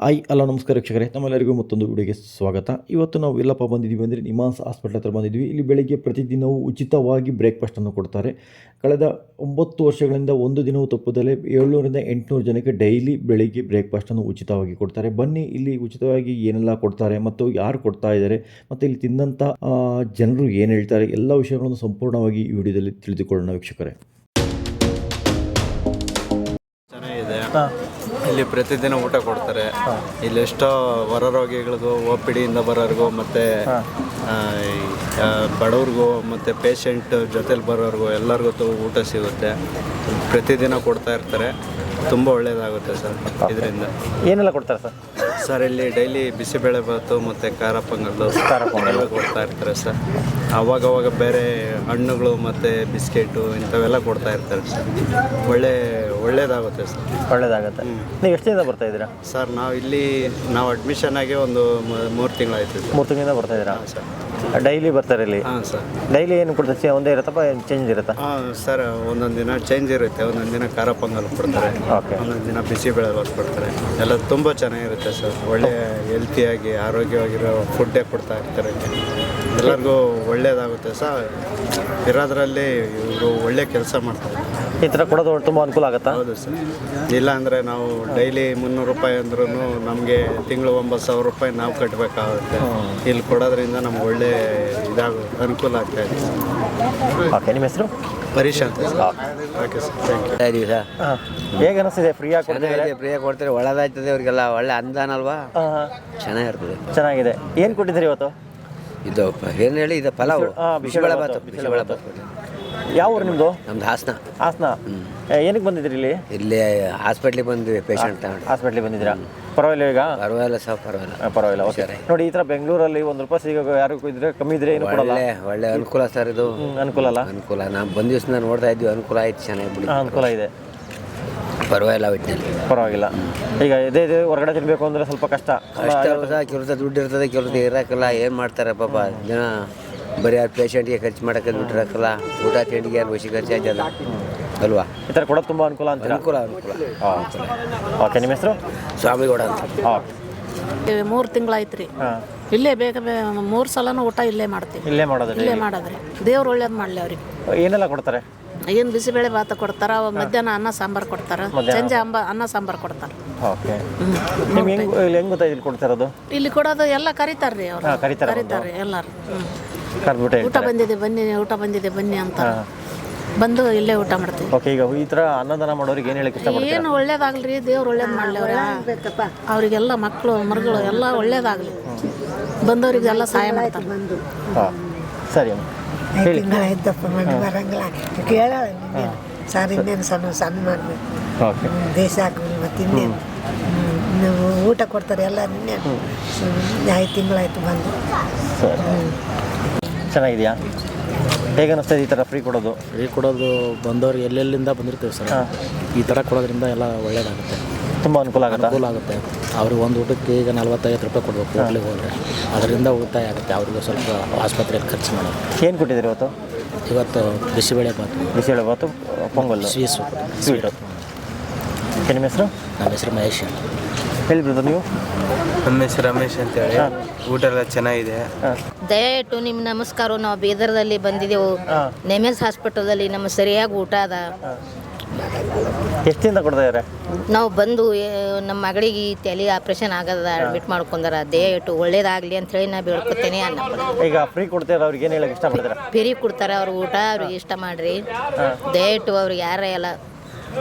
ಅಲ್ಲ ನಮಸ್ಕಾರ ವೀಕ್ಷಕರೇ, ನಮ್ಮೆಲ್ಲರಿಗೂ ಮತ್ತೊಂದು ವಿಡಿಯೋಗೆ ಸ್ವಾಗತ. ಇವತ್ತು ನಾವು ಎಲ್ಲಪ್ಪ ಬಂದಿದ್ದೀವಿ ಅಂದರೆ ನಿಮಾನ್ಸ್ ಹಾಸ್ಪಿಟಲ್ ಹತ್ರ ಬಂದಿದ್ದೀವಿ. ಇಲ್ಲಿ ಬೆಳಗ್ಗೆ ಪ್ರತಿದಿನವೂ ಉಚಿತವಾಗಿ ಬ್ರೇಕ್ಫಾಸ್ಟನ್ನು ಕೊಡ್ತಾರೆ. ಕಳೆದ 9 ವರ್ಷಗಳಿಂದ ಒಂದು ದಿನವೂ ತಪ್ಪದಲ್ಲೇ 700ರಿಂದ 800 ಜನಕ್ಕೆ ಡೈಲಿ ಬೆಳಿಗ್ಗೆ ಬ್ರೇಕ್ಫಾಸ್ಟನ್ನು ಉಚಿತವಾಗಿ ಕೊಡ್ತಾರೆ. ಬನ್ನಿ, ಇಲ್ಲಿ ಉಚಿತವಾಗಿ ಏನೆಲ್ಲ ಕೊಡ್ತಾರೆ ಮತ್ತು ಯಾರು ಕೊಡ್ತಾ ಇದ್ದಾರೆ ಮತ್ತು ಇಲ್ಲಿ ತಿಂದಂಥ ಜನರು ಏನು ಹೇಳ್ತಾರೆ, ಎಲ್ಲ ವಿಷಯಗಳನ್ನು ಸಂಪೂರ್ಣವಾಗಿ ಈ ವಿಡಿಯೋದಲ್ಲಿ ತಿಳಿದುಕೊಳ್ಳೋಣ ವೀಕ್ಷಕರೇ. ಚೆನ್ನಾಗಿದೆ. ಇಲ್ಲಿ ಪ್ರತಿದಿನ ಊಟ ಕೊಡ್ತಾರೆ. ಇಲ್ಲಿ ಎಷ್ಟೋ ಹೊರ ರೋಗಿಗಳಿಗೂ, OPD ಇಂದ ಬರೋರಿಗೂ, ಮತ್ತು ಬಡವ್ರಿಗೂ ಮತ್ತು ಪೇಷಂಟ್ ಜೊತೆಲಿ ಬರೋರಿಗೂ ಎಲ್ಲರಿಗೂ ಊಟ ಸಿಗುತ್ತೆ. ಪ್ರತಿದಿನ ಕೊಡ್ತಾ ಇರ್ತಾರೆ. ತುಂಬ ಒಳ್ಳೆಯದಾಗುತ್ತೆ ಸರ್ ಇದರಿಂದ. ಏನೆಲ್ಲ ಕೊಡ್ತಾರೆ ಸರ್ ಇಲ್ಲಿ ಡೈಲಿ ಬಿಸಿಬೇಳೆಭಾತು ಮತ್ತು ಖಾರ ಪೊಂಗಲ್ಲು ಕೊಡ್ತಾ ಇರ್ತಾರೆ ಸರ್. ಅವಾಗವಾಗ ಬೇರೆ ಹಣ್ಣುಗಳು ಮತ್ತು ಬಿಸ್ಕೆಟು ಇಂಥವೆಲ್ಲ ಕೊಡ್ತಾ ಇರ್ತಾರೆ ಸರ್. ಒಳ್ಳೆಯದಾಗುತ್ತೆ ಸರ್. ಒಳ್ಳೆಯದಾಗುತ್ತೆ. ನೀವು ಎಷ್ಟು ದಿನ ಬರ್ತಾ ಇದ್ದೀರಾ ಸರ್? ನಾವು ಅಡ್ಮಿಷನ್ ಆಗಿ ಒಂದು 3 ತಿಂಗಳಾಯ್ತು. 3 ತಿಂಗಳಿಂದ ಬರ್ತಾ ಇದ್ದೀರಾ ಸರ್? ಡೈಲಿ ಬರ್ತಾರೆ ಇಲ್ಲಿ? ಹಾಂ ಸರ್. ಡೈಲಿ ಏನು ಕೊಡ್ತಾರೆ? ಒಂದೇ ಇರುತ್ತಪ್ಪ, ಚೇಂಜ್ ಇರುತ್ತಾ? ಹಾಂ ಸರ್, ಒಂದೊಂದು ದಿನ ಚೇಂಜ್ ಇರುತ್ತೆ. ಒಂದೊಂದು ದಿನ ಖಾರ ಪೊಂಗಲ್ ಕೊಡ್ತಾರೆ, ಒಂದೊಂದು ದಿನ ಬಿಸಿಬೇಳೆಭಾತು ಕೊಡ್ತಾರೆ. ಎಲ್ಲ ತುಂಬ ಚೆನ್ನಾಗಿರುತ್ತೆ ಸರ್. ಒಳ್ಳೆ ಹೆಲ್ತಿಯಾಗಿ ಆರೋಗ್ಯವಾಗಿರೋ ಫುಡ್ಡೇ ಕೊಡ್ತಾ ಇರ್ತಾರೆ. ಎಲ್ಲರಿಗೂ ಒಳ್ಳೆಯದಾಗುತ್ತೆ ಸರ್. ಇರೋದ್ರಲ್ಲಿ ಇವರು ಒಳ್ಳೆ ಕೆಲಸ ಮಾಡ್ತಾರೆ. ಈ ಥರ ಕೊಡೋದು ತುಂಬ ಅನುಕೂಲ ಆಗುತ್ತಾ? ಹೌದು ಸರ್. ಇಲ್ಲ ಅಂದರೆ ನಾವು ಡೈಲಿ 300 ರೂಪಾಯಿ ಅಂದ್ರೂ ನಮಗೆ ತಿಂಗಳು 9,000 ರೂಪಾಯಿ ನಾವು ಕಟ್ಟಬೇಕಾಗುತ್ತೆ. ಇಲ್ಲಿ ಕೊಡೋದ್ರಿಂದ ನಮ್ಗೆ ಒಳ್ಳೆ ಅನುಕೂಲ ಆಗ್ತಾ ಇದೆ. ಓಕೆ, ನಿಮ್ಮ ಹೆಸರು? ಪರೀಶ್ ಅಂತ sir. Okay sir, thank you sir. ಹೇಗೆ ಅನಿಸ್ತಿದೆ? ಫ್ರೀಯಾಗಿ ಕೊಡ್ತಾರೆ? ಫ್ರೀಯಾಗಿ ಕೊಡ್ತಾರೆ. ಒಳ್ಳೆದಾಯ್ತದೆ ಅವ್ರಿಗೆಲ್ಲ. ಒಳ್ಳೆ ಅನುದಾನ ಅಲ್ವಾ? ಚೆನ್ನಾಗಿರ್ತದೆ. ಚೆನ್ನಾಗಿದೆ. ಏನು ಕೊಟ್ಟಿದ್ದೀರಿ ಇವತ್ತು? ಇದು ಏನು ಹೇಳಿ, ಇದು ಪಲಾವು, ಬಿಸಿಬೇಳೆಭಾತು. ಯಾವ ಊರು ನಿಮ್ಮದು? ನಮ್ದು ಹಾಸನ. ಹಾಸನ. ಏನಕ್ಕೆ ಬಂದಿದ್ದೀರಿ ಇಲ್ಲಿ? ಇಲ್ಲಿ ಹಾಸ್ಪಿಟ್ಲಿಗೆ ಬಂದ್ವಿ, ಪೇಷಂಟ್ ತಗೊಂಡು. ಹಾಸ್ಪಿಟ್ಲಿಗೆ ಬಂದಿದ್ದೀರಾ? ಪರವಾಗಿಲ್ಲ ಈಗ? ಪರವಾಗಿಲ್ಲ ಸರ್, ಪರವಾಗಿಲ್ಲ. ಓಕೆ. ನೋಡಿ, ಈ ಥರ ಬೆಂಗಳೂರಲ್ಲಿ ₹1 ಸಿಗೋ ಯಾರಿಗೂ ಇದ್ರೆ ಕಮ್ಮಿ ಇದ್ರೆ ಏನು ಕೊಡಲ್ಲ. ಒಳ್ಳೆ ಅನುಕೂಲ ಸರ್ ಇದು. ಅನುಕೂಲ ಅಲ್ಲ? ಅನುಕೂಲ. ನಾವು ಬಂದ ದಿವಸ ನೋಡ್ತಾ ಇದ್ವಿ, ಅನುಕೂಲ ಆಯ್ತು, ಚೆನ್ನಾಗಿ ಬಿಡಿ. ಅನುಕೂಲ ಇದೆ, ಪರವಾಗಿಲ್ಲ ಒಟ್ಟಿನಲ್ಲಿ. ಪರವಾಗಿಲ್ಲ. ಈಗ ಇದೇ ಹೊರಗಡೆ ತಿನ್ಬೇಕು ಅಂದರೆ ಸ್ವಲ್ಪ ಕಷ್ಟ. ಕೆಲಸ ದುಡ್ಡು ಇರ್ತದೆ, ಕೆಲಸ ಇರೋಕ್ಕಲ್ಲ. ಏನು ಮಾಡ್ತಾರೆ ಪಾಪ ಜನ? ಬರೀ ಆ ಪೇಷಂಟ್ಗೆ ಖರ್ಚು ಮಾಡೋಕ್ಕೆ ದುಡ್ಡು ಇರೋಕ್ಕಲ್ಲ. ಊಟ ತಿಂಡಿಗೆ ಏನು ಖರ್ಚು ಆಯ್ತಲ್ಲ ಅಲ್ವಾ? ಈ ಥರ ಕೊಡೋದು ತುಂಬ ಅನುಕೂಲ ಅಂತ. ಅನುಕೂಲ. ಓಕೆ, ನಿಮ್ಮ ಹೆಸರು? ಸ್ವಾಮಿಗೌಡ ಅಂತ. ಓಕೆ. 3 ತಿಂಗಳಾಯ್ತು ರೀ. ಇಲ್ಲೇ ಬೇಗ 3 ಸಲನೂ ಊಟ ಇಲ್ಲೇ ಮಾಡ್ತೀವಿ. ಇಲ್ಲೇ ಮಾಡೋದ್ರಿ ದೇವ್ರು ಒಳ್ಳೇದು ಮಾಡಲಿ ಅವ್ರಿಗೆ. ಏನೆಲ್ಲ ಕೊಡ್ತಾರೆ? ಏನು ಬಿಸಿಬೇಳೆಭಾತು ಕೊಡ್ತಾರ, ಮಧ್ಯಾಹ್ನ ಅನ್ನ ಸಾಂಬಾರು ಕೊಡ್ತಾರೆ, ಸಂಜೆ ಅನ್ನ ಸಾಂಬಾರು ಕೊಡ್ತಾರೆ. ಓಕೆ. ನಿಮ್ಗೆ ಹೆಂಗೆ ಗೊತ್ತಾಯ್ತು ಕೊಡ್ತಾರದು? ಇಲ್ಲಿ ಕೊಡೋದು ಎಲ್ಲ ಕರೀತಾರ್ರಿ ಅವ್ರು. ಕರೀತಾರೆ ಎಲ್ಲರೂ. ಊಟ ಬಂದಿದೆ ಬನ್ನಿ, ಊಟ ಬಂದಿದೆ ಬನ್ನಿ ಅಂತ ಬಂದು ಇಲ್ಲೇ ಊಟ ಮಾಡ್ತೀವಿ. ಓಕೆ. ಈಗ ಈ ಥರ ಅನ್ನದಾನ ಮಾಡೋರಿಗೆ ಏನು ಹೇಳಕ್ಕೆ ಇಷ್ಟಪಡ್ತೀರಾ? ಏನು ಒಳ್ಳೇದಾಗಲಿ, ದೇವ್ರು ಒಳ್ಳೇದು ಮಾಡಲಿ ಅವರಿಗೆಲ್ಲ, ಮಕ್ಕಳು ಮರುಗಳು ಎಲ್ಲ ಒಳ್ಳೇದಾಗಲಿ, ಬಂದವರಿಗೆಲ್ಲ ಸಹಾಯ ಮಾಡ್ತಾರೆ. ಹಾಂ, ಸರಿ ಹೇಳಿ. ತಿಂಗಳಾಯ್ತಪ್ಪ ಮಾಡಿ ಬರಂಗಿಲ್ಲ ಕೇಳ ಸರ್. ಇನ್ನೇನು ಸಣ್ಣ ಮಾಡಬೇಕು. ಓಕೆ. ದೇಶ ಹಾಕಿ ಮತ್ತು ಇನ್ನೇನು ಊಟ ಕೊಡ್ತಾರೆ ಎಲ್ಲ. ಇನ್ನೇನು 5 ತಿಂಗಳಾಯ್ತು ಬಂದು. ಚೆನ್ನಾಗಿದೆಯಾ? ಹೇಗೆ ಅನ್ನಿಸ್ತದೆ ಈ ಥರ ಫ್ರೀ ಕೊಡೋದು? ಬಂದವ್ರು ಎಲ್ಲೆಲ್ಲಿಂದ ಬಂದಿರ್ತೀವಿ ಸರ್. ಈ ಥರ ಕೊಡೋದ್ರಿಂದ ಎಲ್ಲ ಒಳ್ಳೇದಾಗುತ್ತೆ, ತುಂಬ ಅನುಕೂಲ ಆಗುತ್ತೆ. ಅವ್ರಿಗೆ ಒಂದು ಊಟಕ್ಕೆ ಈಗ 45 ರೂಪಾಯಿ ಕೊಡಬೇಕು ಹೋಟ್ಲಿಗೆ ಹೋದರೆ. ಅದರಿಂದ ಉಳಿತಾಯ ಆಗುತ್ತೆ ಅವ್ರಿಗೆ, ಸ್ವಲ್ಪ ಆಸ್ಪತ್ರೆಯಲ್ಲಿ ಖರ್ಚು ಮಾಡೋದು. ಏನು ಕೊಟ್ಟಿದ್ದೀರಿ ಇವತ್ತು ಬಿಸಿಬೇಳೆಭಾತು, ಪೊಂಗಲ್, ಸ್ವೀಟು. ನಿಮ್ಮ ಹೆಸರು? ನಮ್ಮ ಹೆಸರು ಮಹೇಶ್. ಹೇಳಿಬಿಡ್ದು ನೀವು? ನಮ್ಮ ಹೆಸರು ರಮೇಶ್ ಅಂತೇಳಿ. ಊಟ ಎಲ್ಲ ಚೆನ್ನಾಗಿದೆ. ದಯವಿಟ್ಟು ನಿಮ್ಮ ನಮಸ್ಕಾರ. ನಾವು ಬೀದರ್ದಲ್ಲಿ ಬಂದಿದ್ದೆವು. ನೆಮೆಸ್ ಹಾಸ್ಪಿಟಲ್ದಲ್ಲಿ ನಮಗೆ ಸರಿಯಾಗಿ ಊಟ ಅದ. ಎಷ್ಟಿಂದ ಕೊಡ್ತಾ ಇದ್ದಾರೆ? ನಾವು ಬಂದು ನಮ್ಮ ಮಗಳಿಗೆ ತಲೆ ಆಪ್ರೇಷನ್ ಆಗದ, ಅಡ್ಮಿಟ್ ಮಾಡ್ಕೊಂಡಾರ. ದಯವಿಟ್ಟು ಒಳ್ಳೇದಾಗಲಿ ಅಂತ ಹೇಳಿ ನಾ ಬೇಡ್ಕೊತೇನೆ. ಈಗ ಫ್ರೀ ಕೊಡ್ತಾರೆ, ಅವ್ರಿಗೆ ಏನು ಹೇಳಕ್ಕೆ ಇಷ್ಟಪಡ್ತಾರೆ? ಫ್ರೀ ಕೊಡ್ತಾರೆ ಅವ್ರ ಊಟ, ಅವ್ರಿಗೆ ಇಷ್ಟ ಮಾಡ್ರಿ. ದಯವಿಟ್ಟು ಅವ್ರಿಗೆ ಯಾರ ಎಲ್ಲ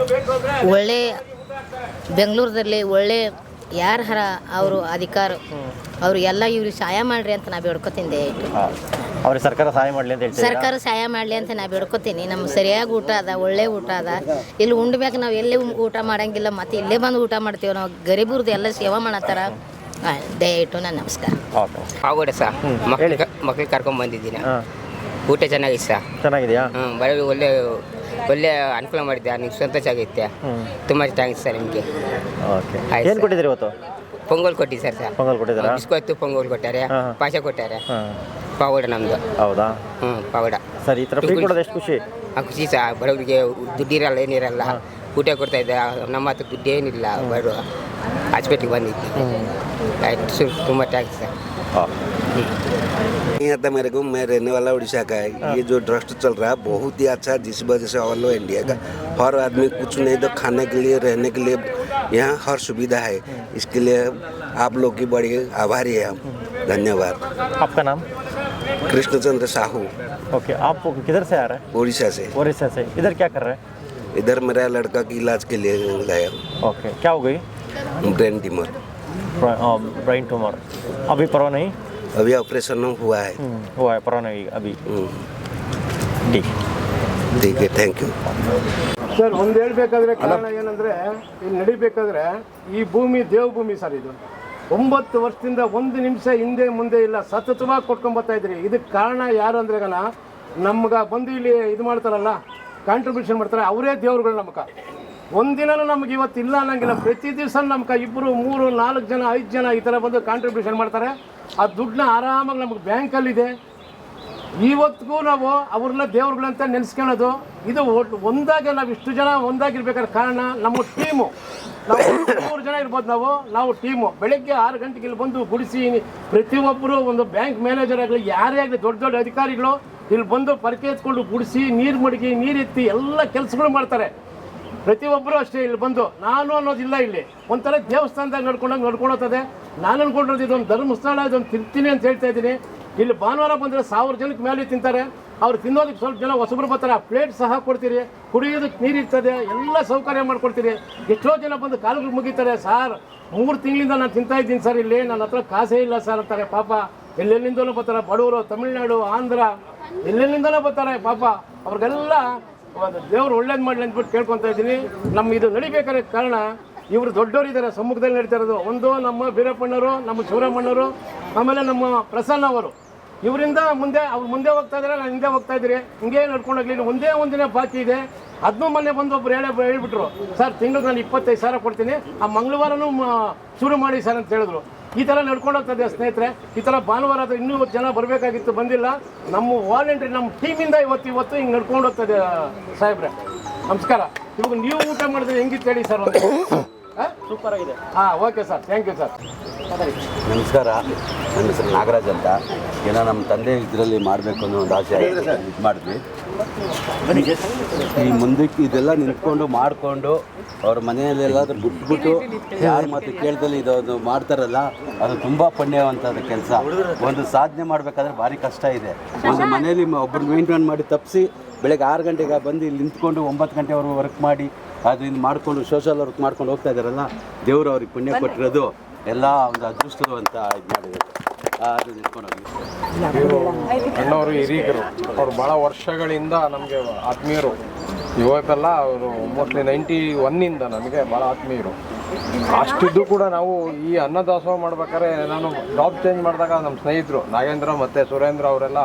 ಒಳ್ಳೆ ಬೆಂಗಳೂರದಲ್ಲಿ ಒಳ್ಳೆ ಯಾರ ಅವರು ಅಧಿಕಾರ ಅವ್ರಿಗೆಲ್ಲ ಇವ್ರಿಗೆ ಸಹಾಯ ಮಾಡ್ರಿ ಅಂತ ನಾ ಬೇಡ್ಕೊತೀನಿ. ಅವ್ರಿಗೆ ಸರ್ಕಾರ ಸಹಾಯ ಮಾಡಲಿ ಅಂತ ಹೇಳ್ತೀನಿ. ಸರ್ಕಾರ ಸಹಾಯ ಮಾಡಲಿ ಅಂತ ನಾ ಬೇಡ್ಕೊತೀನಿ. ನಮ್ಗೆ ಸರಿಯಾಗಿ ಊಟ ಅದ, ಒಳ್ಳೆ ಊಟ ಅದ. ಇಲ್ಲಿ ಉಂಡ್ಬೇಕು, ನಾವು ಎಲ್ಲೇ ಊಟ ಮಾಡಂಗಿಲ್ಲ, ಮತ್ತು ಇಲ್ಲೇ ಬಂದು ಊಟ ಮಾಡ್ತೀವಿ. ನಾವು ಗರೀಬರದ್ದು ಎಲ್ಲ ಸೇವೆ ಮಾಡತ್ತಾರ. ದಯವಿಟ್ಟು ನಾನು ನಮಸ್ಕಾರ. ಆಗೋಡೆ ಸರ್. ಮಕ್ಳಿಗೆ ಕರ್ಕೊಂಡು ಬಂದಿದ್ದೀನಿ. ಊಟ ಚೆನ್ನಾಗಿದೆ ಸರ್. ಚೆನ್ನಾಗಿದೆಯಾ? ಬರೀ ಒಳ್ಳೆ ಅನುಕೂಲ ಮಾಡಿದ್ದೆ. ನಿಮ್ಗೆ ಸಂತೋಷ ಆಗೈತೆ. ತುಂಬ ಥ್ಯಾಂಕ್ಸ್ ಸರ್ ನಿಮಗೆ. ಓಕೆ. ಏನು ಕೊಟ್ಟಿದ್ದೀರಿ ಇವತ್ತು? ಪೊಂಗಲ್ ಕೊಟ್ಟಿದ್ದಾರೆ ಸರ್. ಪೊಂಗಲ್ ಕೊಟ್ಟಿದ್ದೀರಾ? ಬಿಸ್ಕೊತ್ತು ಪೊಂಗಲ್ ಕೊಟ್ಟಾರೆ, ಪಾಶ ಕೊಟ್ಟಾರೆ. ಪಾವಡ ನಮ್ಮದು. ಹೌದಾ? ಪಾವಡ. ಸರಿ, ಈ ಥರ ಫ್ರೀ ಕೊಡೋದು ಎಷ್ಟು ಖುಷಿ? ಖುಷಿ ಸರ್. ಬಡವರಿಗೆ ದುಡ್ಡಿರಲ್ಲ, ಏನಿರಲ್ಲ. ಊಟ ಕೊಡ್ತಾ ಇದ್ದೆ. ನಮ್ಮ ಹತ್ರ ದುಡ್ಡು ಏನಿಲ್ಲ, ಬರುವ ಹಾಸ್ಪಿಟ್ಲಿಗೆ ಬಂದಿದ್ದೆ. ಆಯ್ತು, ತುಂಬ ಟ್ಯಾಂಕ್ಸ್ ಸರ್. यहाँ था मेरे को, मैं रहने वाला उड़ीसा का है। ये जो ट्रस्ट चल रहा है बहुत ही अच्छा, जिस वजह से ऑल ओवर इंडिया का हर आदमी कुछ नहीं तो खाने के लिए, रहने के लिए यहाँ हर सुविधा है। इसके लिए आप लोग की बड़ी आभारी है हम। धन्यवाद। आपका नाम? कृष्णचंद्र साहू। ओके, आप किधर से आ रहे हैं? उड़ीसा से। उड़ीसा से। इधर क्या कर रहे हैं? इधर मेरा लड़का की इलाज के लिए लाया। ओके, क्या हो गई? Brain tumour. Brain tumour. अभी परवाह नहीं? अभी ऑपरेशन हुआ है। हुआ है, परवाह नहीं अभी। ठीक है, थैंक यू ಸರ್. ಒಂದು ಹೇಳ್ಬೇಕಾದ್ರೆ ಕಾರಣ ಏನಂದರೆ, ಇಲ್ಲಿ ನಡಿಬೇಕಾದ್ರೆ ಈ ಭೂಮಿ ದೇವಭೂಮಿ ಸರ್. ಇದು 9 ವರ್ಷದಿಂದ 1 ನಿಮಿಷ ಹಿಂದೆ ಮುಂದೆ ಇಲ್ಲ, ಸತತವಾಗಿ ಕೊಟ್ಕೊಂಬರ್ತಾ ಇದ್ರಿ. ಇದಕ್ಕೆ ಕಾರಣ ಯಾರು ಅಂದರೆ ನಮ್ಗೆ ಬಂದು ಇಲ್ಲಿ ಇದು ಮಾಡ್ತಾರಲ್ಲ, ಕಾಂಟ್ರಿಬ್ಯೂಷನ್ ಮಾಡ್ತಾರೆ, ಅವರೇ ದೇವ್ರುಗಳು. ನಮ್ಗೆ ಒಂದಿನೂ ನಮ್ಗೆ ಇವತ್ತು ಇಲ್ಲ ಅನ್ನಂಗಿಲ್ಲ. ಪ್ರತಿ ದಿವಸ ನಮ್ಗೆ 2, 3, 4 ಜನ 5 ಜನ ಈ ಥರ ಬಂದು ಕಾಂಟ್ರಿಬ್ಯೂಷನ್ ಮಾಡ್ತಾರೆ. ಆ ದುಡ್ಡನ್ನ ಆರಾಮಾಗಿ ನಮ್ಗೆ ಬ್ಯಾಂಕಲ್ಲಿದೆ. ಇವತ್ತಿಗೂ ನಾವು ಅವ್ರನ್ನ ದೇವ್ರುಗಳಂತ ನೆನೆಸ್ಕೊಳ್ಳೋದು. ಇದು ಒಂದಾಗೆ ನಾವು ಇಷ್ಟು ಜನ ಒಂದಾಗಿರ್ಬೇಕಾದ್ರೆ ಕಾರಣ ನಮ್ಮ ಟೀಮು. ನಾವು 3 ಜನ ಇರ್ಬೋದು. ನಾವು ಟೀಮು ಬೆಳಗ್ಗೆ 6 ಗಂಟೆಗೆ ಇಲ್ಲಿ ಬಂದು ಗುಡಿಸಿ, ಪ್ರತಿಯೊಬ್ಬರು ಒಂದು ಬ್ಯಾಂಕ್ ಮ್ಯಾನೇಜರ್ ಆಗಲಿ, ಯಾರೇ ಆಗಲಿ, ದೊಡ್ಡ ದೊಡ್ಡ ಅಧಿಕಾರಿಗಳು ಇಲ್ಲಿ ಬಂದು ಪರಕೆ ಎತ್ಕೊಂಡು ಗುಡಿಸಿ, ನೀರು ಮಡಗಿ, ನೀರೆತ್ತಿ ಎಲ್ಲ ಕೆಲಸಗಳು ಮಾಡ್ತಾರೆ. ಪ್ರತಿಯೊಬ್ಬರು ಅಷ್ಟೇ ಇಲ್ಲಿ ಬಂದು. ನಾನು ಅನ್ನೋದಿಲ್ಲ, ಇಲ್ಲಿ ಒಂಥರ ದೇವಸ್ಥಾನದಾಗ ನಡ್ಕೊಂಡೋಗ್ತದೆ. ನಾನು ಅನ್ಕೊಂಡಿರೋದು ಇದೊಂದು ಧರ್ಮಸ್ಥಳ, ಇದೊಂದು ತಿರ್ತೀನಿ ಅಂತ ಹೇಳ್ತಾ ಇದ್ದೀನಿ. ಇಲ್ಲಿ ಭಾನುವಾರ ಬಂದರೆ 1000 ಜನಕ್ಕೆ ಮೇಲೆ ತಿಂತಾರೆ. ಅವ್ರು ತಿನ್ನೋದಕ್ಕೆ ಸ್ವಲ್ಪ ಜನ ಹೊಸಬ್ರು ಬರ್ತಾರೆ. ಆ ಪ್ಲೇಟ್ ಸಹ ಕೊಡ್ತೀರಿ, ಕುಡಿಯೋದಕ್ಕೆ ನೀರಿರ್ತದೆ, ಎಲ್ಲ ಸೌಕರ್ಯ ಮಾಡ್ಕೊಡ್ತೀರಿ. ಎಷ್ಟೋ ಜನ ಬಂದು ಕಾಲುಗಳು ಮುಗಿತಾರೆ. ಸರ್, 3 ತಿಂಗಳಿಂದ ನಾನು ತಿಂತಾ ಇದ್ದೀನಿ ಸರ್, ಇಲ್ಲಿ ನನ್ನ ಹತ್ರ ಕಾಸೇ ಇಲ್ಲ ಸರ್ ಅಂತಾರೆ. ಪಾಪ ಎಲ್ಲೆಲ್ಲಿಂದಲೂ ಬರ್ತಾರೆ, ಬಡವರು, ತಮಿಳ್ನಾಡು, ಆಂಧ್ರ, ಎಲ್ಲೆಲ್ಲಿಂದಲೂ ಬರ್ತಾರೆ. ಪಾಪ ಅವ್ರಿಗೆಲ್ಲ ದೇವ್ರು ಒಳ್ಳೇದು ಮಾಡಲಿ ಅಂದ್ಬಿಟ್ಟು ಕೇಳ್ಕೊತಾ ಇದ್ದೀನಿ. ನಮ್ಮ ಇದು ನಡಿಬೇಕಾದ್ರೆ ಕಾರಣ ಇವರು ದೊಡ್ಡವರಿದ್ದಾರೆ, ಸಮ್ಮುಖದಲ್ಲಿ ನಡೀತಾ ಇರೋದು. ಒಂದು ನಮ್ಮ ಬೀರಪ್ಪಣ್ಣವರು, ನಮ್ಮ ಶಿವರಾಮಣ್ಣವರು, ಆಮೇಲೆ ನಮ್ಮ ಪ್ರಸನ್ನ ಅವರು. ಇವರಿಂದ ಮುಂದೆ ಅವ್ರು ಮುಂದೆ ಹೋಗ್ತಾ ಇದ್ದಾರೆ, ನಾನು ಹಿಂದೆ ಹೋಗ್ತಾ ಇದ್ದೀರಿ. ಹಿಂಗೆ ನಡ್ಕೊಂಡೋಗ್ಲಿ. ಒಂದೇ ಒಂದಿನ ಬಾಕಿ ಇದೆ. ಅದನ್ನೂ ಮೊನ್ನೆ ಬಂದು ಒಬ್ರು ಹೇಳ್ಬಿಟ್ರು, ಸರ್ ತಿಂಗಳು ನಾನು 25,000 ಕೊಡ್ತೀನಿ, ಆ ಮಂಗಳವಾರನೂ ಶುರು ಮಾಡಿ ಸರ್ ಅಂತ ಹೇಳಿದ್ರು. ಈ ಥರ ನಡ್ಕೊಂಡು ಹೋಗ್ತದೆ ಸ್ನೇಹಿತರೆ. ಈ ಥರ ಭಾನುವಾರ ಆದರೆ ಇನ್ನೂ ಜನ ಬರಬೇಕಾಗಿತ್ತು, ಬಂದಿಲ್ಲ. ನಮ್ಮ ವಾಲಂಟ್ರಿ, ನಮ್ಮ ಟೀಮಿಂದ ಇವತ್ತು ಹಿಂಗೆ ನಡ್ಕೊಂಡು ಹೋಗ್ತದೆ ಸಾಹೇಬ್ರೆ. ನಮಸ್ಕಾರ. ಇವಾಗ ನೀವು ಊಟ ಮಾಡಿದ್ರೆ ಹೆಂಗಿತ್ತು ಹೇಳಿ ಸರ್? ಒಂದು ಸೂಪರ್ ಆಗಿದೆ. Okay sir, thank you sir. ನಮಸ್ಕಾರ, ನನ್ನ ಹೆಸರು ನಾಗರಾಜ್ ಅಂತ. ಏನೋ ನಮ್ಮ ತಂದೆ ಇದರಲ್ಲಿ ಮಾಡಬೇಕು ಅನ್ನೋ ಒಂದು ಆಸೆ ಇದು ಮಾಡಿದ್ವಿ. ಈ ಮುಂದಕ್ಕೆ ಇದೆಲ್ಲ ನಿಂತ್ಕೊಂಡು ಮಾಡಿಕೊಂಡು ಅವ್ರ ಮನೆಯಲ್ಲೆಲ್ಲಾದ್ರೂ ಬಿಟ್ಬಿಟ್ಟು ಯಾರು ಮತ್ತು ಕೇಳ್ದಲ್ಲಿ ಇದೊಂದು ಮಾಡ್ತಾರಲ್ಲ, ಅದು ತುಂಬ ಪುಣ್ಯವಂತದ ಕೆಲಸ. ಒಂದು ಸಾಧನೆ ಮಾಡಬೇಕಾದ್ರೆ ಭಾರಿ ಕಷ್ಟ ಇದೆ. ಒಂದು ಮನೇಲಿ ಒಬ್ಬರು ಮೇಂಟೈನ್ ಮಾಡಿ ತಪ್ಪಿಸಿ ಬೆಳಗ್ಗೆ 6 ಗಂಟೆಗೆ ಬಂದು ಇಲ್ಲಿ ನಿಂತ್ಕೊಂಡು 9 ಗಂಟೆವರೆಗೂ ವರ್ಕ್ ಮಾಡಿ ಅದು ಇದು ಮಾಡಿಕೊಂಡು ಸೋಷಲ್ ವರ್ಕ್ ಮಾಡ್ಕೊಂಡು ಹೋಗ್ತಾ ಇದ್ದಾರಲ್ಲ, ದೇವರು ಅವ್ರಿಗೆ ಪುಣ್ಯ ಕೊಟ್ಟಿರೋದು ಎಲ್ಲ ಒಂದು ಅದೃಷ್ಟದ ಅಂತ ಇದು ಮಾಡಿದ್ರು. ಅದು ನಿಂತ್ಕೊಂಡೋಗಿ ಅಣ್ಣವರು ಹಿರಿಯರು, ಅವರು ಭಾಳ ವರ್ಷಗಳಿಂದ ನಮಗೆ ಆತ್ಮೀಯರು. ಇವತ್ತೆಲ್ಲ ಅವರು ಮೋಸ್ಟ್ಲಿ 91 ನಮಗೆ ಭಾಳ ಆತ್ಮೀಯರು. ಅಷ್ಟಿದ್ದು ಕೂಡ ನಾವು ಈ ಅನ್ನದಾಸೋಹ ಮಾಡ್ಬೇಕಾದ್ರೆ, ನಾನು ಜಾಬ್ ಚೇಂಜ್ ಮಾಡಿದಾಗ ನಮ್ಮ ಸ್ನೇಹಿತರು ನಾಗೇಂದ್ರ ಮತ್ತು ಸುರೇಂದ್ರ ಅವರೆಲ್ಲ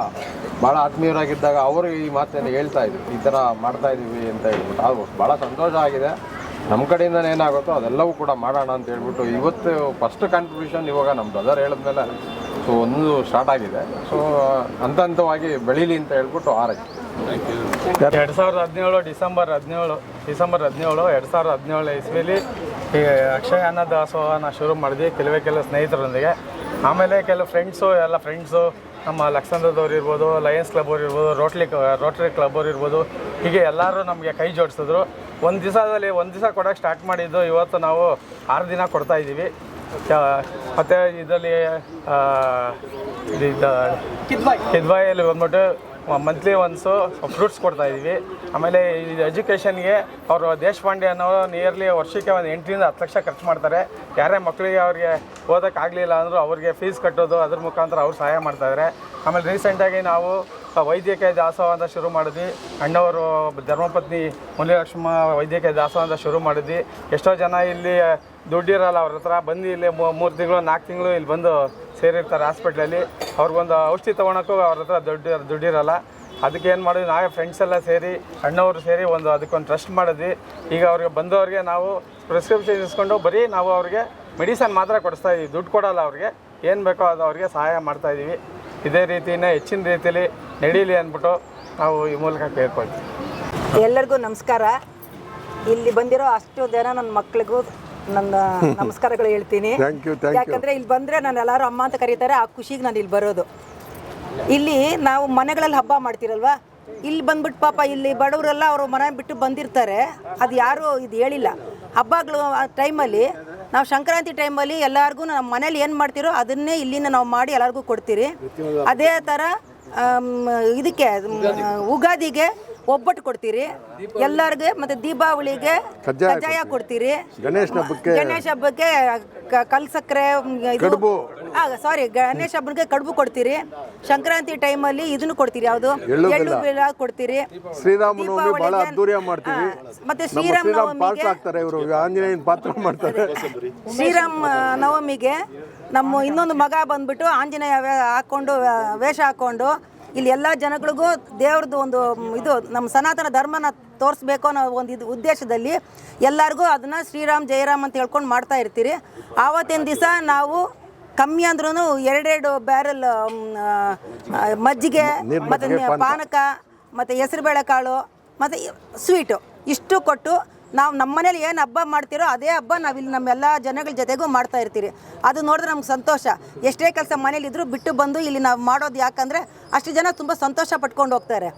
ಭಾಳ ಆತ್ಮೀಯರಾಗಿದ್ದಾಗ ಅವರು ಈ ಮಾತನ್ನು ಹೇಳ್ತಾ ಇದ್ರು, ಈ ಥರ ಮಾಡ್ತಾ ಇದ್ದೀವಿ ಅಂತ ಹೇಳ್ಬಿಟ್ಟು. ಅದು ಭಾಳ ಸಂತೋಷ ಆಗಿದೆ. ನಮ್ಮ ಕಡೆಯಿಂದ ಏನಾಗುತ್ತೋ ಅದೆಲ್ಲವೂ ಕೂಡ ಮಾಡೋಣ ಅಂತ ಹೇಳ್ಬಿಟ್ಟು ಇವತ್ತು ಫಸ್ಟ್ ಕಾಂಟ್ರಿಬ್ಯೂಷನ್ ಇವಾಗ ನಮ್ಮ ಬ್ರದರ್ ಹೇಳಿದ್ಮೇಲೆ ಸೊ ಒಂದು ಸ್ಟಾರ್ಟ್ ಆಗಿದೆ. ಸೊ ಹಂತ ಹಂತವಾಗಿ ಬೆಳೀಲಿ ಅಂತ ಹೇಳ್ಬಿಟ್ಟು ಆರೈಕೆ. 2017 ಡಿಸೆಂಬರ್ 17 2017 ಇಸ್ವಿಲಿ ಈ ಅಕ್ಷಯ ಅನ್ನದಾಸೋಹನ ಶುರು ಮಾಡಿದ್ವಿ ಕೆಲವು ಸ್ನೇಹಿತರೊಂದಿಗೆ. ಆಮೇಲೆ ಕೆಲವು ಫ್ರೆಂಡ್ಸು ನಮ್ಮ ಲಕ್ಸಂದ್ರದವ್ರು ಇರ್ಬೋದು, ಲಯನ್ಸ್ ಕ್ಲಬ್ ಅವ್ರು ಇರ್ಬೋದು, ರೋಟ್ರಿ ಕ್ಲಬ್ ಅವ್ರು ಇರ್ಬೋದು, ಹೀಗೆ ಎಲ್ಲರೂ ನಮಗೆ ಕೈ ಜೋಡಿಸಿದ್ರು. ಒಂದು ದಿವಸ ಕೊಡೋಕ್ಕೆ ಸ್ಟಾರ್ಟ್ ಮಾಡಿದ್ದು ಇವತ್ತು ನಾವು 6 ದಿನ ಕೊಡ್ತಾಯಿದ್ದೀವಿ. ಮತ್ತು ಇದರಲ್ಲಿ ಕಿದ್ವಾಯಲ್ಲಿ ಬಂದ್ಬಿಟ್ಟು ಮಂತ್ಲಿ ಒನ್ಸು ಫ್ರೂಟ್ಸ್ ಕೊಡ್ತಾಯಿದ್ದೀವಿ. ಆಮೇಲೆ ಇದು ಎಜುಕೇಷನ್ಗೆ ಅವರು ದೇಶಪಾಂಡೆ ಅನ್ನೋರು ನಿಯರ್ಲಿ ವರ್ಷಕ್ಕೆ ಒಂದು 8 ರಿಂದ 10 ಲಕ್ಷ ಖರ್ಚು ಮಾಡ್ತಾರೆ. ಯಾರೇ ಮಕ್ಕಳಿಗೆ ಅವ್ರಿಗೆ ಓದೋಕ್ಕಾಗಲಿಲ್ಲ ಅಂದರೂ ಅವ್ರಿಗೆ ಫೀಸ್ ಕಟ್ಟೋದು, ಅದ್ರ ಮುಖಾಂತರ ಅವ್ರು ಸಹಾಯ ಮಾಡ್ತಾಯಿದ್ದಾರೆ. ಆಮೇಲೆ ರೀಸೆಂಟಾಗಿ ನಾವು ವೈದ್ಯಕೀಯ ದಾಸೋಹ ಅಂತ ಶುರು ಮಾಡಿದ್ವಿ. ಅಣ್ಣವರು ಧರ್ಮಪತ್ನಿ ಮುನಿಲಕ್ಷ್ಮ ವೈದ್ಯಕೀಯ ದಾಸೋಹ ಅಂತ ಶುರು ಮಾಡಿದ್ವಿ. ಎಷ್ಟೋ ಜನ ಇಲ್ಲಿ ದುಡ್ಡಿರಲ್ಲ, ಅವ್ರ ಹತ್ರ ಬಂದು ಇಲ್ಲಿ 3 ತಿಂಗಳು 4 ತಿಂಗಳು ಇಲ್ಲಿ ಬಂದು ಸೇರಿರ್ತಾರೆ ಹಾಸ್ಪಿಟ್ಲಲ್ಲಿ. ಅವ್ರಿಗೊಂದು ಔಷಧಿ ತೊಗೊಳಕ್ಕೂ ಅವ್ರ ಹತ್ರ ದುಡ್ಡಿರಲ್ಲ. ಅದಕ್ಕೆ ಏನು ಮಾಡಿದ್ವಿ, ನಾವೇ ಫ್ರೆಂಡ್ಸ್ ಎಲ್ಲ ಸೇರಿ, ಅಣ್ಣವರು ಸೇರಿ ಅದಕ್ಕೊಂದು ಟ್ರಸ್ಟ್ ಮಾಡಿದ್ವಿ. ಈಗ ಅವ್ರಿಗೆ ಬಂದವ್ರಿಗೆ ನಾವು ಪ್ರಿಸ್ಕ್ರಿಪ್ಷನ್ ಇಸ್ಕೊಂಡು ಬರೀ ನಾವು ಅವ್ರಿಗೆ ಮೆಡಿಸನ್ ಮಾತ್ರ ಕೊಡಿಸ್ತಾ ಇದ್ದೀವಿ, ದುಡ್ಡು ಕೊಡೋಲ್ಲ. ಅವ್ರಿಗೆ ಏನು ಬೇಕೋ ಅದು ಅವ್ರಿಗೆ ಸಹಾಯ ಮಾಡ್ತಾಯಿದ್ದೀವಿ. ಇದೇ ರೀತಿಯೇ ಹೆಚ್ಚಿನ ರೀತಿಯಲ್ಲಿ ನಡೀಲಿ ಅಂದ್ಬಿಟ್ಟು ನಾವು ಈ ಮೂಲಕ ಕೇಳ್ಕೊಳ್ತೀವಿ. ಎಲ್ಲರಿಗೂ ನಮಸ್ಕಾರ. ಇಲ್ಲಿ ಬಂದಿರೋ ಅಷ್ಟು ಜನ ನನ್ನ ಮಕ್ಳಿಗೂ ನನ್ನ ನಮಸ್ಕಾರಗಳು ಹೇಳ್ತೀನಿ. ಯಾಕಂದರೆ ಇಲ್ಲಿ ಬಂದರೆ ನಾನು ಎಲ್ಲರೂ ಅಮ್ಮ ಅಂತ ಕರೀತಾರೆ. ಆ ಖುಷಿಗೆ ನಾನು ಇಲ್ಲಿ ಬರೋದು. ಇಲ್ಲಿ ನಾವು ಮನೆಗಳಲ್ಲಿ ಹಬ್ಬ ಮಾಡ್ತೀರಲ್ವ, ಇಲ್ಲಿ ಬಂದ್ಬಿಟ್ಟು ಪಾಪ ಇಲ್ಲಿ ಬಡವರೆಲ್ಲ ಅವರು ಮನೆ ಬಿಟ್ಟು ಬಂದಿರ್ತಾರೆ. ಅದು ಯಾರೂ ಇದು ಹೇಳಿಲ್ಲ. ಹಬ್ಬಗಳು ಟೈಮಲ್ಲಿ ನಾವು ಸಂಕ್ರಾಂತಿ ಟೈಮಲ್ಲಿ ಎಲ್ಲರಿಗೂ ನಮ್ಮ ಮನೇಲಿ ಏನು ಮಾಡ್ತೀರೋ ಅದನ್ನೇ ಇಲ್ಲಿಂದ ನಾವು ಮಾಡಿ ಎಲ್ಲರಿಗೂ ಕೊಡ್ತೀರಿ. ಅದೇ ಥರ ಇದಕ್ಕೆ ಉಗಾದಿಗೆ ಒಬ್ಬಟ್ಟು ಕೊಡ್ತೀರಿ ಎಲ್ಲರಿಗೆ, ಮತ್ತು ದೀಪಾವಳಿಗೆ ಕಜ್ಜಾಯ ಕೊಡ್ತೀರಿ, ಗಣೇಶ ಹಬ್ಬಕ್ಕೆ ಕಲ್ ಸಕ್ಕರೆ ಗಣೇಶ ಹಬ್ಬಕ್ಕೆ ಕಡುಬು ಕೊಡ್ತೀರಿ. ಸಂಕ್ರಾಂತಿ ಟೈಮಲ್ಲಿ ಇದನ್ನು ಕೊಡ್ತೀರಿ, ಯಾವುದು ಎಳ್ಳು ಬೆಲ್ಲ ಕೊಡ್ತೀರಿ. ಮತ್ತೆ ಶ್ರೀರಾಮ ನವಮಿಗೆ ನಮ್ಮ ಇನ್ನೊಂದು ಮಗ ಬಂದ್ಬಿಟ್ಟು ಆಂಜನೇಯ ಹಾಕೊಂಡು ವೇಷ ಹಾಕೊಂಡು ಇಲ್ಲಿ ಎಲ್ಲ ಜನಗಳಿಗೂ ದೇವ್ರದ್ದು ಒಂದು ಇದು ನಮ್ಮ ಸನಾತನ ಧರ್ಮನ ತೋರಿಸ್ಬೇಕು ಅನ್ನೋ ಒಂದು ಇದು ಉದ್ದೇಶದಲ್ಲಿ ಎಲ್ಲರಿಗೂ ಅದನ್ನು ಶ್ರೀರಾಮ್ ಜಯರಾಮ್ ಅಂತ ಹೇಳ್ಕೊಂಡು ಮಾಡ್ತಾ ಇರ್ತೀರಿ. ಆವತ್ತಿನ ದಿವಸ ನಾವು ಕಮ್ಮಿ ಅಂದ್ರೂ 2 ಬ್ಯಾರಲ್ ಮಜ್ಜಿಗೆ ಮತ್ತು ಪಾನಕ ಮತ್ತು ಹೆಸರುಬೇಳೆ ಕಾಳು ಮತ್ತು ಸ್ವೀಟು ಇಷ್ಟು ಕೊಟ್ಟು ನಾವು ನಮ್ಮ ಮನೇಲಿ ಏನು ಹಬ್ಬ ಮಾಡ್ತೀರೋ ಅದೇ ಹಬ್ಬ ನಾವಿಲ್ಲಿ ನಮ್ಮೆಲ್ಲ ಜನಗಳ ಜೊತೆಗೂ ಮಾಡ್ತಾ ಇರ್ತೀರಿ. ಅದು ನೋಡಿದ್ರೆ ನಮ್ಗೆ ಸಂತೋಷ. ಎಷ್ಟೇ ಕೆಲಸ ಮನೇಲಿ ಇದ್ದರೂ ಬಿಟ್ಟು ಬಂದು ಇಲ್ಲಿ ನಾವು ಮಾಡೋದು, ಯಾಕಂದರೆ ಅಷ್ಟು ಜನ ತುಂಬ ಸಂತೋಷ ಪಟ್ಕೊಂಡು ಹೋಗ್ತಾರೆ.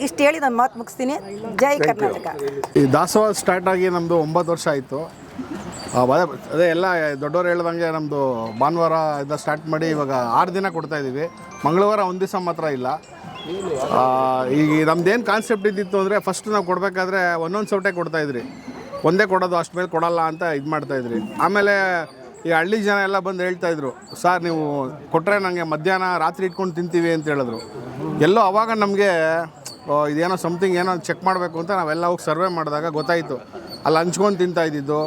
ಇಷ್ಟು ಹೇಳಿ ನಾನು ಮಾತು ಮುಗಿಸ್ತೀನಿ. ಜೈ ಕರ್ನಾಟಕ. ಈ ದಾಸೋಹ ಸ್ಟಾರ್ಟ್ ಆಗಿ ನಮ್ಮದು 9 ವರ್ಷ ಆಯಿತು. ಅದೇ ಎಲ್ಲ ದೊಡ್ಡವರು ಹೇಳ್ದಂಗೆ ನಮ್ಮದು ಭಾನುವಾರ ಇದ್ದ ಸ್ಟಾರ್ಟ್ ಮಾಡಿ ಇವಾಗ 6 ದಿನ ಕೊಡ್ತಾಯಿದ್ದೀವಿ. ಮಂಗಳವಾರ ಒಂದು ದಿವಸ ಮಾತ್ರ ಇಲ್ಲ. ಈಗ ನಮ್ದೇನು ಕಾನ್ಸೆಪ್ಟ್ ಇದ್ದಿತ್ತು ಅಂದರೆ ಫಸ್ಟ್ ನಾವು ಕೊಡಬೇಕಾದ್ರೆ ಒಂದೊಂದು ಸೌಟೆ ಕೊಡ್ತಾಯಿದ್ರಿ, ಒಂದೇ ಕೊಡೋದು, ಅಷ್ಟು ಮೇಲೆ ಕೊಡೋಲ್ಲ ಅಂತ ಇದು ಮಾಡ್ತಾಯಿದ್ರಿ. ಆಮೇಲೆ ಈ ಹಳ್ಳಿ ಜನ ಎಲ್ಲ ಬಂದು ಹೇಳ್ತಾಯಿದ್ರು, ಸರ್ ನೀವು ಕೊಟ್ಟರೆ ನನಗೆ ಮಧ್ಯಾಹ್ನ ರಾತ್ರಿ ಇಟ್ಕೊಂಡು ತಿಂತೀವಿ ಅಂತ ಹೇಳಿದ್ರು. ಎಲ್ಲೋ ಆವಾಗ ನಮಗೆ ಇದೇನೋ ಸಮಥಿಂಗ್ ಏನೋ ಚೆಕ್ ಮಾಡಬೇಕು ಅಂತ ನಾವೆಲ್ಲ ಹೋಗಿ ಸರ್ವೆ ಮಾಡಿದಾಗ ಗೊತ್ತಾಯಿತು. ಅಲ್ಲಿ ಹಂಚ್ಕೊಂಡು ತಿಂತಾಯಿದ್ದು,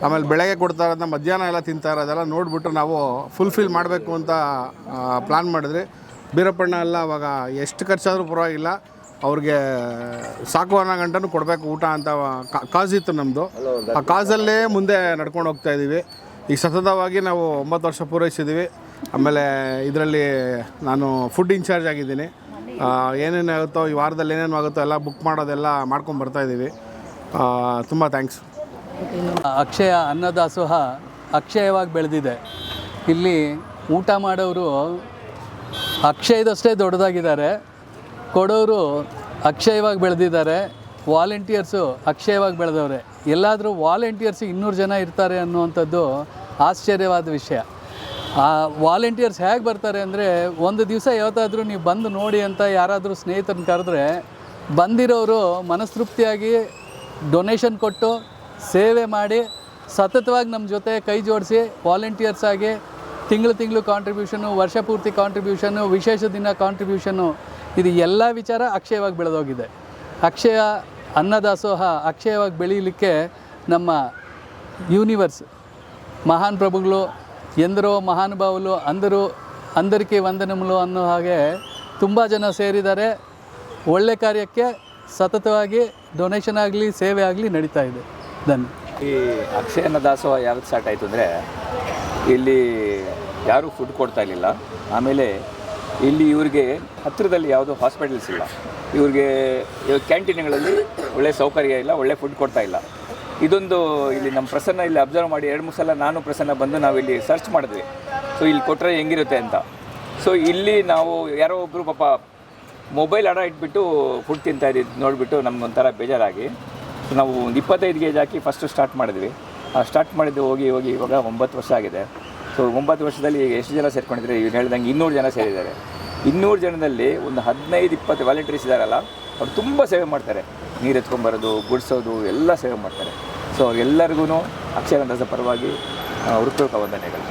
ಆಮೇಲೆ ಬೆಳಗ್ಗೆ ಕೊಡ್ತಾ ಇರೋದನ್ನ ಮಧ್ಯಾಹ್ನ ಎಲ್ಲ ತಿಂತಾ ಇರೋದೆಲ್ಲ ನೋಡಿಬಿಟ್ಟು ನಾವು ಫುಲ್ಫಿಲ್ ಮಾಡಬೇಕು ಅಂತ ಪ್ಲ್ಯಾನ್ ಮಾಡಿದ್ರಿ. ಬೀರಪ್ಪಣ್ಣ ಎಲ್ಲ ಅವಾಗ ಎಷ್ಟು ಖರ್ಚಾದರೂ ಪರವಾಗಿಲ್ಲ, ಅವ್ರಿಗೆ ಸಾಕು ಅನ್ನೋ ಗಂಟನೂ ಕೊಡಬೇಕು ಊಟ ಅಂತ ಕಾಜಿತ್ತು ನಮ್ಮದು. ಆ ಕಾಜಲ್ಲೇ ಮುಂದೆ ನಡ್ಕೊಂಡು ಹೋಗ್ತಾಯಿದ್ದೀವಿ. ಈಗ ಸತತವಾಗಿ ನಾವು 9 ವರ್ಷ ಪೂರೈಸಿದ್ದೀವಿ. ಆಮೇಲೆ ಇದರಲ್ಲಿ ನಾನು ಫುಡ್ ಇನ್ಚಾರ್ಜ್ ಆಗಿದ್ದೀನಿ. ಏನೇನು ಆಗುತ್ತೋ ಈ ವಾರದಲ್ಲಿ ಏನೇನು ಆಗುತ್ತೋ ಎಲ್ಲ ಬುಕ್ ಮಾಡೋದೆಲ್ಲ ಮಾಡ್ಕೊಂಡು ಬರ್ತಾಯಿದ್ದೀವಿ. ತುಂಬ ಥ್ಯಾಂಕ್ಸ್. ಅಕ್ಷಯ ಅನ್ನದಾಸೋಹ ಅಕ್ಷಯವಾಗಿ ಬೆಳೆದಿದೆ. ಇಲ್ಲಿ ಊಟ ಮಾಡೋರು ಅಕ್ಷಯದಷ್ಟೇ ದೊಡ್ಡದಾಗಿದ್ದಾರೆ, ಕೊಡೋರು ಅಕ್ಷಯವಾಗಿ ಬೆಳೆದಿದ್ದಾರೆ, ವಾಲಂಟಿಯರ್ಸು ಅಕ್ಷಯವಾಗಿ ಬೆಳೆದವ್ರೆ. ಎಲ್ಲಾದರೂ ವಾಲಂಟಿಯರ್ಸ್ 200 ಜನ ಇರ್ತಾರೆ ಅನ್ನುವಂಥದ್ದು ಆಶ್ಚರ್ಯವಾದ ವಿಷಯ. ಆ ವಾಲಂಟಿಯರ್ಸ್ ಹೇಗೆ ಬರ್ತಾರೆ ಅಂದರೆ, ಒಂದು ದಿವಸ ಯಾವತ್ತಾದರೂ ನೀವು ಬಂದು ನೋಡಿ ಅಂತ ಯಾರಾದರೂ ಸ್ನೇಹಿತರನ್ನ ಕರೆದ್ರೆ ಬಂದಿರೋರು ಮನಸ್ತೃಪ್ತಿಯಾಗಿ ಡೊನೇಷನ್ ಕೊಟ್ಟು ಸೇವೆ ಮಾಡಿ ಸತತವಾಗಿ ನಮ್ಮ ಜೊತೆ ಕೈ ಜೋಡಿಸಿ ವಾಲಂಟಿಯರ್ಸ್ ಆಗಿ ತಿಂಗಳು ಕಾಂಟ್ರಿಬ್ಯೂಷನು, ವರ್ಷ ಪೂರ್ತಿ ಕಾಂಟ್ರಿಬ್ಯೂಷನು, ವಿಶೇಷ ದಿನ ಕಾಂಟ್ರಿಬ್ಯೂಷನು, ಇದು ಎಲ್ಲ ವಿಚಾರ ಅಕ್ಷಯವಾಗಿ ಬೆಳೆದೋಗಿದೆ. ಅಕ್ಷಯ ಅನ್ನದಾಸೋಹ ಅಕ್ಷಯವಾಗಿ ಬೆಳೀಲಿಕ್ಕೆ ನಮ್ಮ ಯೂನಿವರ್ಸ್ ಮಹಾನ್ ಪ್ರಭುಗಳು ಎಂದರೋ ಮಹಾನುಭಾವುలు అందరికీ వందనములు ಅನ್ನೋ ಹಾಗೆ ತುಂಬ ಜನ ಸೇರಿದ್ದಾರೆ. ಒಳ್ಳೆ ಕಾರ್ಯಕ್ಕೆ ಸತತವಾಗಿ ಡೊನೇಷನ್ ಆಗಲಿ ಸೇವೆ ಆಗಲಿ ನಡೀತಾ ಇದೆ. ಈ ಅಕ್ಷಯ ಅನ್ನದಾಸೋಹ ಯಾವ್ದು ಸ್ಟಾರ್ಟ್ ಆಯಿತು ಅಂದರೆ, ಇಲ್ಲಿ ಯಾರೂ ಫುಡ್ ಕೊಡ್ತಾ ಇರಲಿಲ್ಲ. ಆಮೇಲೆ ಇಲ್ಲಿ ಇವ್ರಿಗೆ ಹತ್ತಿರದಲ್ಲಿ ಯಾವುದೋ ಹಾಸ್ಪಿಟಲ್ಸ್ ಇಲ್ಲ, ಇವ್ರಿಗೆ ಕ್ಯಾಂಟೀನ್ಗಳಲ್ಲಿ ಒಳ್ಳೆ ಸೌಕರ್ಯ ಇಲ್ಲ, ಒಳ್ಳೆ ಫುಡ್ ಕೊಡ್ತಾ ಇಲ್ಲ. ಇದೊಂದು ಇಲ್ಲಿ ನಮ್ಮ ಪ್ರಸನ್ನ ಇಲ್ಲಿ ಅಬ್ಸರ್ವ್ ಮಾಡಿ 2-3 ಸಲ ನಾನು ಪ್ರಸನ್ನ ಬಂದು ನಾವು ಇಲ್ಲಿ ಸರ್ಚ್ ಮಾಡಿದ್ವಿ, ಸೊ ಇಲ್ಲಿ ಕೊಟ್ಟರೆ ಹೆಂಗಿರುತ್ತೆ ಅಂತ. ಸೊ ಇಲ್ಲಿ ನಾವು ಯಾರೋ ಒಬ್ಬರು ಪಾಪ ಮೊಬೈಲ್ ಅಡ ಇಟ್ಬಿಟ್ಟು ಫುಡ್ ತಿಂತಾ ಇದ್ದಿದ್ದು ನೋಡಿಬಿಟ್ಟು ನಮಗೊಂಥರ ಬೇಜಾರಾಗಿ ನಾವು ಒಂದು 25 ಕೆಜಿ ಹಾಕಿ ಫಸ್ಟು ಸ್ಟಾರ್ಟ್ ಮಾಡಿದ್ವಿ. ಸ್ಟಾರ್ಟ್ ಮಾಡಿದ್ದು ಹೋಗಿ ಇವಾಗ 9 ವರ್ಷ ಆಗಿದೆ. ಸೊ 9 ವರ್ಷದಲ್ಲಿ ಎಷ್ಟು ಜನ ಸೇರ್ಕೊಂಡಿದ್ದಾರೆ? ಇವ್ರು ಹೇಳ್ದಂಗೆ 200 ಜನ ಸೇರಿದ್ದಾರೆ. 200 ಜನದಲ್ಲಿ ಒಂದು 15-20 ವಾಲಂಟಿಯರ್ಸ್ ಇದ್ದಾರಲ್ಲ, ಅವ್ರು ತುಂಬ ಸೇವೆ ಮಾಡ್ತಾರೆ. ನೀರು ಎತ್ಕೊಂಬರೋದು, ಗುಡಿಸೋದು ಎಲ್ಲ ಸೇವೆ ಮಾಡ್ತಾರೆ. ಸೊ ಎಲ್ಲರಿಗೂ ಅಕ್ಷಯ ಅನ್ನದಾಸೋಹ ಪರವಾಗಿ ಹೃತ್ಪೂರ್ವಕ ವಂದನೆಗಳು.